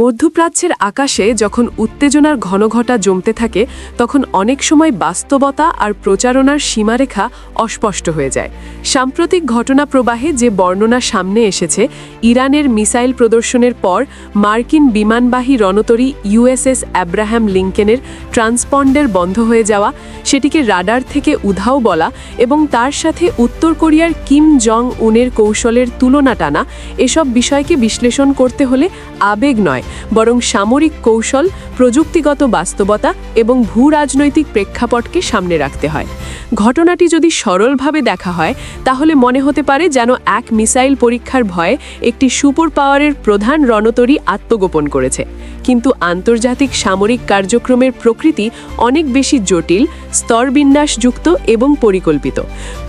মধ্যপ্রাচ্যের আকাশে যখন উত্তেজনার ঘনঘটা জমতে থাকে তখন অনেক সময় বাস্তবতা আর প্রচারণার সীমারেখা অস্পষ্ট হয়ে যায়। সাম্প্রতিক ঘটনা প্রবাহে যে বর্ণনা সামনে এসেছে, ইরানের মিসাইল প্রদর্শনের পর মার্কিন বিমানবাহী রণতরী ইউএসএস অ্যাব্রাহাম লিঙ্কনের ট্রান্সপন্ডার বন্ধ হয়ে যাওয়া, সেটিকে রাডার থেকে উধাও বলা এবং তার সাথে উত্তর কোরিয়ার কিম জং উনের কৌশলের তুলনা টানা, এসব বিষয়কে বিশ্লেষণ করতে হলে আবেগ নয় বরং সামরিক কৌশল, প্রযুক্তিগত বাস্তবতা এবং ভূরাজনৈতিক প্রেক্ষাপটকে সামনে রাখতে হয়। ঘটনাটি যদি সরলভাবে দেখা হয় তাহলে মনে হতে পারে যেন এক মিসাইল পরীক্ষার ভয়ে একটি সুপার পাওয়ারের প্রধান রণতরী আত্মগোপন করেছে। কিন্তু আন্তর্জাতিক সামরিক কার্যক্রমের প্রকৃতি অনেক বেশি জটিল, স্তরবিন্যাসযুক্ত এবং পরিকল্পিত।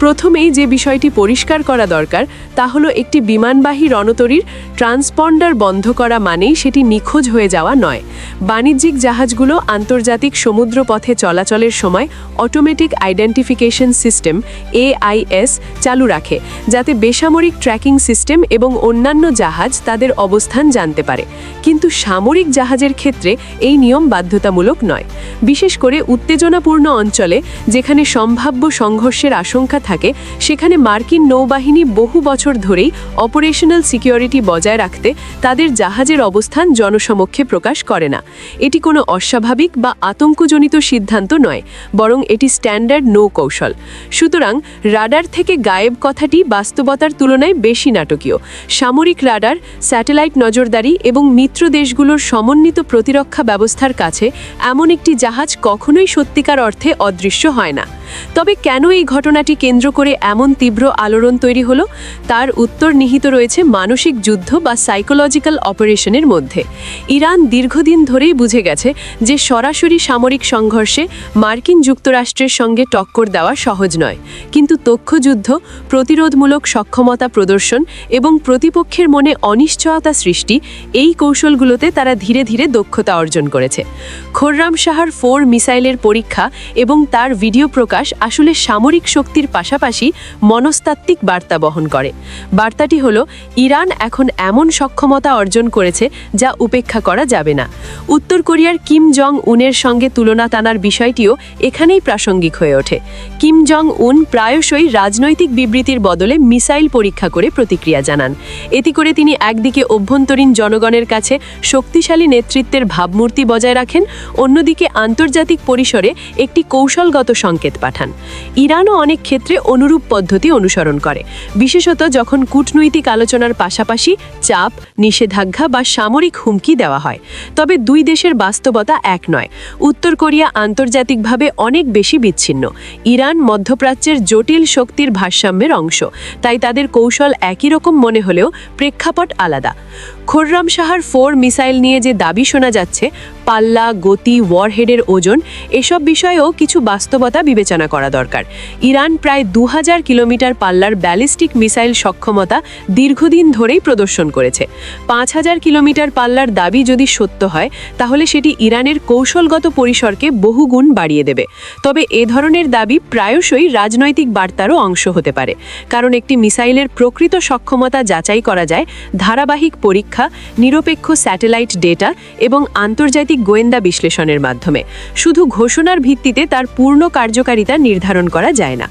প্রথমেই যে বিষয়টি পরিষ্কার করা দরকার তা হলো একটি বিমানবাহী রণতরীর ট্রান্সপন্ডার বন্ধ করা মানেই সেটি নিখোঁজ হয়ে যাওয়া নয়। বাণিজ্যিক জাহাজগুলো আন্তর্জাতিক সমুদ্রপথে চলাচলের সময় অটোমেটিক আইডেন্টিফিকেশন সিস্টেম AIS চালু রাখে, যাতে বেসামরিক ট্র্যাকিং সিস্টেম এবং অন্যান্য জাহাজ তাদের অবস্থান জানতে পারে। কিন্তু সামরিক জাহাজের ক্ষেত্রে এই নিয়ম বাধ্যতামূলক নয়। বিশেষ করে উত্তেজনাপূর্ণ অঞ্চলে যেখানে সম্ভাব্য সংঘর্ষের আশঙ্কা থাকে, সেখানে মার্কিন নৌবাহিনী বহু বছর ধরেই অপারেশনাল সিকিউরিটি বজায় রাখতে তাদের জাহাজের অবস্থান জনসমক্ষে প্রকাশ করে না। এটি কোনো অস্বাভাবিক বা আতঙ্কজনিত সিদ্ধান্ত নয়, বরং এটি স্ট্যান্ডার্ড নৌ কৌশল। সুতরাং রাডার থেকে গায়েব কথাটি বাস্তবতার তুলনায় বেশি নাটকীয়। সামরিক রাডার, স্যাটেলাইট নজরদারি এবং মিত্র দেশগুলোর সমন্বিত প্রতিরক্ষা ব্যবস্থার কাছে এমন একটি জাহাজ কখনোই সত্যিকার অর্থে অদৃশ্য হয় না। তবে কেন এই ঘটনাটি কেন্দ্র করে এমন তীব্র আলোড়ন তৈরি হলো, তার উত্তর নিহিত রয়েছে মানসিক যুদ্ধ বা সাইকোলজিক্যাল অপারেশনের মধ্যে। ইরান দীর্ঘদিন ধরেই বুঝে গেছে যে সরাসরি সামরিক সংঘর্ষে মার্কিন যুক্তরাষ্ট্রের সঙ্গে টক্কর দেওয়া সহজ নয়, কিন্তু তথ্যযুদ্ধ, প্রতিরোধমূলক সক্ষমতা প্রদর্শন এবং প্রতিপক্ষের মনে অনিশ্চয়তা সৃষ্টি, এই কৌশলগুলোতে তারা ধীরে ধীরে দক্ষতা অর্জন করেছে। খোররামশাহর 4 মিসাইলের পরীক্ষা এবং তার ভিডিও প্রকাশ আসলে সামরিক শক্তির পাশাপাশি মনস্তাত্ত্বিক বার্তা বহন করে। বার্তাটি হলো, ইরান এখন এমন সক্ষমতা অর্জন করেছে যা উপেক্ষা করা যাবে না। উত্তর কোরিয়ার কিম জং উনের সঙ্গে তুলনা টানার বিষয়টিও এখানেই প্রাসঙ্গিক হয়ে ওঠে। কিম জং উন প্রায়শই রাজনৈতিক বিবৃতির বদলে মিসাইল পরীক্ষা করে প্রতিক্রিয়া জানান। এতে করে তিনি একদিকে অভ্যন্তরীণ জনগণের কাছে শক্তিশালী নেতৃত্বের ভাবমূর্তি বজায় রাখেন, অন্যদিকে আন্তর্জাতিক পরিসরে একটি কৌশলগত সংকেত পাঠান। ইরানও অনেক ক্ষেত্রে অনুরূপ পদ্ধতি অনুসরণ করে, বিশেষত যখন কূটনৈতিক আলোচনার পাশাপাশি চাপ, নিষেধাজ্ঞা বা সামরিক হুমকি দেওয়া হয়। তবে দুই দেশের বাস্তবতা এক নয়। উত্তর কোরিয়া আন্তর্জাতিকভাবে অনেক বেশি বিচ্ছিন্ন। ইরান মধ্যপ্রাচ্যের জটিল শক্তির ভারসাম্যের অংশ, তাই তাদের কৌশল একই রকম মনে হলেও প্রেক্ষাপট আলাদা। খোররামশাহর 4 মিসাইল নিয়ে যে দাবি শোনা যাচ্ছে, পাল্লা, গতি, ওয়ারহেডের ওজন, এসব বিষয়েও কিছু বাস্তবতা বিবেচনা করা দরকার। ইরান প্রায় 2000 কিলোমিটার পাল্লার ব্যালিস্টিক মিসাইল সক্ষমতা দীর্ঘদিন ধরেই প্রদর্শন করেছে। 5000 কিলোমিটার পাল্লার দাবি যদি সত্য হয়, তাহলে সেটি ইরানের কৌশলগত পরিসরকে বহুগুণ বাড়িয়ে দেবে। তবে এ ধরনের দাবি প্রায়শই রাজনৈতিক বার্তারও অংশ হতে পারে, কারণ একটি মিসাইলের প্রকৃত সক্ষমতা যাচাই করা যায় ধারাবাহিক পরীক্ষা, নিরপেক্ষ স্যাটেলাইট ডেটা এবং আন্তর্জাতিক গোয়েন্দা বিশ্লেষণের মাধ্যমে। শুধু ঘোষণার ভিত্তিতে তার পূর্ণ কার্যকারিতা নির্ধারণ করা যায় না।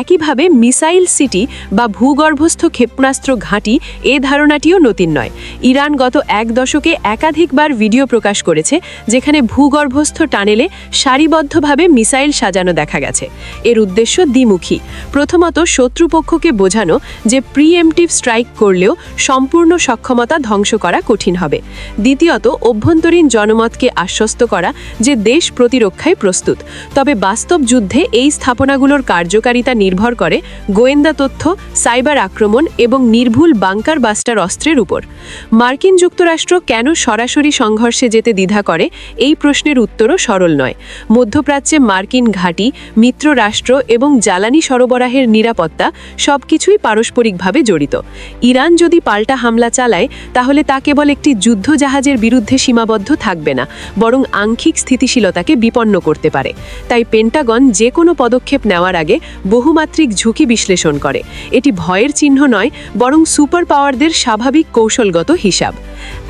একইভাবে মিসাইল সিটি বা ভূগর্ভস্থ ক্ষেপণাস্ত্র ঘাঁটি, এ ধারণাটিও নতুন নয়। ইরান গত 1 দশকে একাধিকবার ভিডিও প্রকাশ করেছে যেখানে ভূগর্ভস্থ টানেলে সারিবদ্ধভাবে মিসাইল সাজানো দেখা গেছে। এর উদ্দেশ্য দ্বিমুখী। প্রথমত, শত্রুপক্ষকে বোঝানো যে প্রিএমটিভ স্ট্রাইক করলেও সম্পূর্ণ সক্ষমতা ধ্বংস করা কঠিন হবে। দ্বিতীয়ত, অভ্যন্তরীণ জনমতকে আশ্বস্ত করা যে দেশ প্রতিরক্ষায় প্রস্তুত। তবে বাস্তব যুদ্ধে এই স্থাপনাগুলোর কার্যকারিতা নির্ভর করে গোয়েন্দা তথ্য, সাইবার আক্রমণ এবং নির্ভুল বাংকার বাস্টার অস্ত্রের উপর। মার্কিন যুক্তরাষ্ট্র কেন সরাসরি সংঘর্ষে যেতে দ্বিধা করে, এই প্রশ্নের উত্তরও সরল নয়। মধ্যপ্রাচ্যে মার্কিন ঘাঁটি, মিত্র রাষ্ট্র এবং জ্বালানি সরবরাহের নিরাপত্তা সবকিছুই পারস্পরিকভাবে জড়িত। ইরান যদি পাল্টা হামলা চালায়, তাহলে তা কেবল একটি যুদ্ধ জাহাজের বিরুদ্ধে সীমাবদ্ধ থাকবে না, বরং আংশিক স্থিতিশীলতাকে বিপন্ন করতে পারে। তাই পেন্টাগন যে কোনো পদক্ষেপ নেওয়ার আগে বহুমাত্রিক ঝুঁকি বিশ্লেষণ করে। এটি ভয়ের চিহ্ন নয়, বরং সুপার পাওয়ারদের স্বাভাবিক কৌশলগত হিসাব।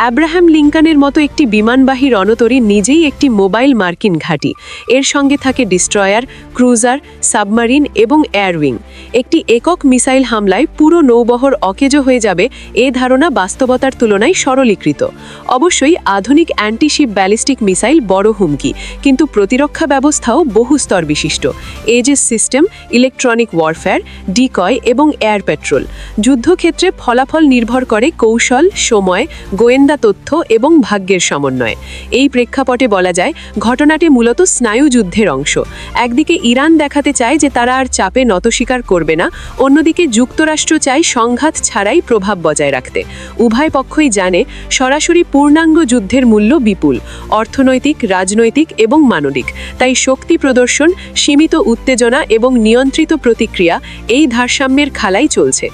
আব্রাহাম লিঙ্কনের মতো একটি বিমানবাহী রণতরী নিজেই একটি মোবাইল মার্কিন ঘাঁটি। এর সঙ্গে থাকে ডিস্ট্রয়ার, ক্রুজার, সাবমারিন এবং এয়ারউইং। একটি একক মিসাইল হামলায় পুরো নৌবহর অকেজো হয়ে যাবে, এ ধারণা বাস্তবতার তুলনায় সরলীকৃত। অবশ্যই আধুনিক অ্যান্টিশিপ ব্যালিস্টিক মিসাইল বড় হুমকি, কিন্তু প্রতিরক্ষা ব্যবস্থাও বহু স্তর বিশিষ্ট। Aegis system, electronic warfare, decoy এবং এয়ার পেট্রোল। যুদ্ধক্ষেত্রে ফলাফল নির্ভর করে কৌশল, সময়, গোয়েন্দা তথ্য এবং ভাগ্যের সমন্বয়ে। এই প্রেক্ষাপটে বলা যায় ঘটনাটি মূলত স্নায়ুযুদ্ধের অংশ। একদিকে ইরান দেখাতে চায় যে তারা আর চাপে নতস্বীকার করবে না, অন্যদিকে যুক্তরাষ্ট্র চায় সংঘাত ছাড়াই প্রভাব বজায় রাখতে। উভয় পক্ষই জানে সরাসরি পূর্ণাঙ্গ যুদ্ধের মূল্য বিপুল, অর্থনৈতিক, রাজনৈতিক এবং মানবিক। তাই শক্তি প্রদর্শন, সীমিত উত্তেজনা এবং নিয়ন্ত্রিত প্রতিক্রিয়া, এই ভারসাম্যের খেলাই চলছে।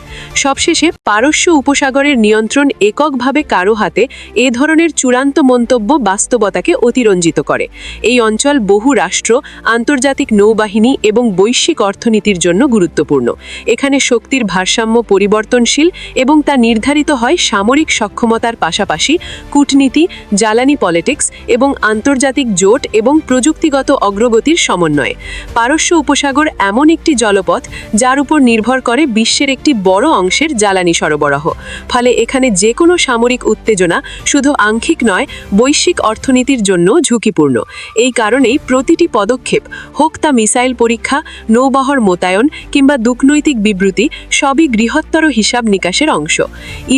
সবশেষে পারস্য উপসাগরের নিয়ন্ত্রণ এককভাবে কারো হাতে, এ ধরনের চূড়ান্ত মন্তব্য বাস্তবতাকে অতিরঞ্জিত করে। এই অঞ্চল বহু রাষ্ট্র, আন্তর্জাতিক নৌবাহিনী এবং বৈশ্বিক অর্থনীতির জন্য গুরুত্বপূর্ণ। এখানে শক্তির ভারসাম্য পরিবর্তনশীল এবং তা নির্ধারিত হয় সামরিক সক্ষমতার পাশাপাশি কূটনীতি, জ্বালানি পলিটিক্স এবং আন্তর্জাতিক জোট এবং প্রযুক্তিগত অগ্রগতির সমন্বয়ে। পারস্য উপসাগর এমন একটি জলপথ যার উপর নির্ভর করে বিশ্বের একটি বড় অংশের জ্বালানি সরবরাহ। ফলে এখানে যে কোনো সামরিক উত্তেজনা শুধু আংশিক নয়, বৈশ্বিক অর্থনীতির জন্য ঝুঁকিপূর্ণ। এই কারণেই প্রতিটি পদক্ষেপ, হোক তা মিসাইল পরীক্ষা, নৌবহর মোতায়েন কিংবা কূটনৈতিক বিবৃতি, সবই বৃহত্তর হিসাব নিকাশের অংশ।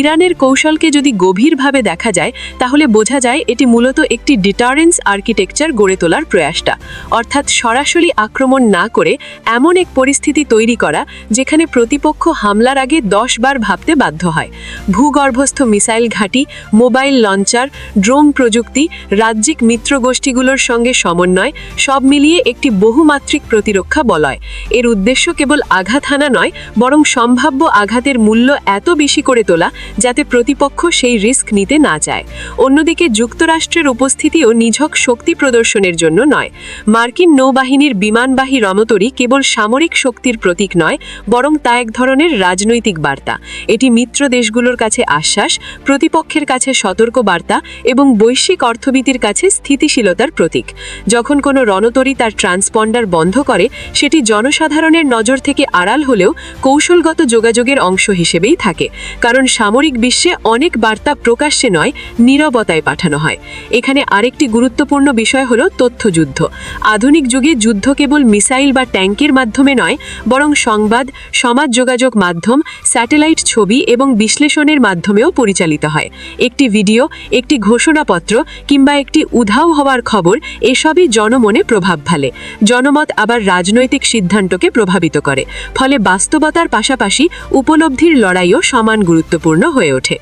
ইরানের কৌশলকে যদি গভীরভাবে দেখা যায় তাহলে বোঝা যায় এটি মূলত একটি ডিটারেন্স আর্কিটেকচার গড়ে তোলার প্রয়াসটা, অর্থাৎ সরাসরি আক্রমণ না করে এমন এক পরিস্থিতি তৈরি করা যেখানে প্রতিপক্ষ হামলার আগে 10 বার ভাবতে বাধ্য হয়। ভূগর্ভস্থ মিসাইল ঘাঁটি, মোবাইল লঞ্চার, ড্রোন প্রযুক্তি, রাজ্যিক মিত্রগোষ্ঠীগুলোর সঙ্গে সমন্বয়, সব মিলিয়ে একটি বহুমাত্রিক প্রতিরক্ষা বলয়। এর উদ্দেশ্য কেবল আঘাত হানা নয়, বরং সম্ভাব্য আঘাতের মূল্য এত বেশি করে তোলা যাতে প্রতিপক্ষ সেই রিস্ক নিতে না চায়। অন্যদিকে যুক্তরাষ্ট্রের উপস্থিতিও নিছক শক্তি প্রদর্শনের জন্য নয়। মার্কিন নৌবাহিনীর বিমানবাহী রণতরী কেবল সামরিক শক্তির প্রতীক নয়, বরং তা এক ধরনের রাজনৈতিক বার্তা। এটি মিত্র দেশগুলোর কাছে আশ্বাস, প্রতিপক্ষের কাছে সতর্ক বার্তা এবং বৈশ্বিক অর্থনীতির কাছে স্থিতিশীলতার প্রতীক। যখন কোনো রণতরী তার ট্রান্সপন্ডার বন্ধ করে, সেটি জনসাধারণের নজর থেকে আড়াল হলেও কৌশলগত যোগাযোগের অংশ হিসেবেই থাকে, কারণ সামরিক বিশ্বে অনেক বার্তা প্রকাশ্যে নয়, নীরবতায় পাঠানো হয়। এখানে আরেকটি গুরুত্বপূর্ণ বিষয় হলো তথ্যযুদ্ধ। আধুনিক যুগে যুদ্ধ কেবল মিসাইল বা ট্যাঙ্কের মাধ্যমে নয়, বরং সংবাদ, সমাজ যোগাযোগ মাধ্যম, স্যাটেলাইট ছবি এবং বিশ্লেষণের মাধ্যমেও পরিচালিত হয়। একটি ভিডিও, একটি ঘোষণাপত্র কিংবা একটি উধাও হওয়ার খবর, এসবই জনমনে প্রভাব ফেলে। জনমত আবার রাজনৈতিক সিদ্ধান্তকে প্রভাবিত করে। ফলে বাস্তবতার পাশাপাশি উপলব্ধির লড়াইও সমান গুরুত্বপূর্ণ হয়ে ওঠে।